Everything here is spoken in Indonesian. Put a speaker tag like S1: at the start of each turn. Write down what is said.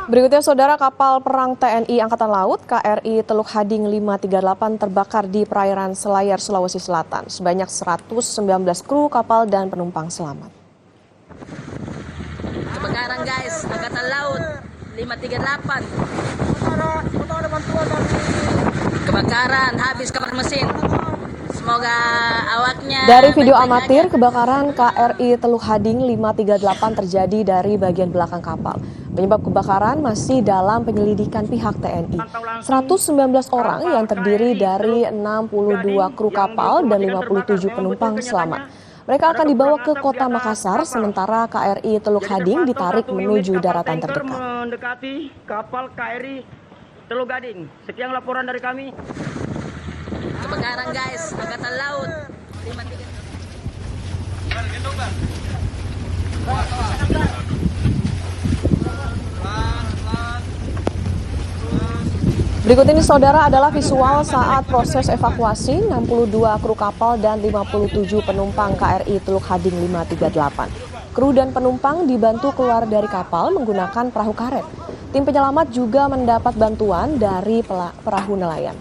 S1: Berikutnya, saudara, kapal perang TNI Angkatan Laut KRI Teluk Hading 538 terbakar di perairan Selayar, Sulawesi Selatan. Sebanyak 119 kru kapal dan penumpang selamat.
S2: Kebakaran, guys, Angkatan Laut 538. Kebakaran, habis kapal mesin. Semoga awaknya...
S1: Dari video amatir, kebakaran KRI Teluk Hading 538 terjadi dari bagian belakang kapal. Penyebab kebakaran masih dalam penyelidikan pihak TNI. 119 orang yang terdiri dari 62 kru kapal dan 57 penumpang selamat. Mereka akan dibawa ke kota Makassar, sementara KRI Teluk Hading ditarik menuju daratan terdekat.
S3: Mendekati kapal KRI Teluk Hading. Sekian laporan dari kami.
S2: Kebakaran, guys, Angkatan Laut 538.
S1: Berikut ini, saudara, adalah visual saat proses evakuasi 62 kru kapal dan 57 penumpang KRI Teluk Hading 538. Kru dan penumpang dibantu keluar dari kapal menggunakan perahu karet. Tim penyelamat juga mendapat bantuan dari perahu nelayan.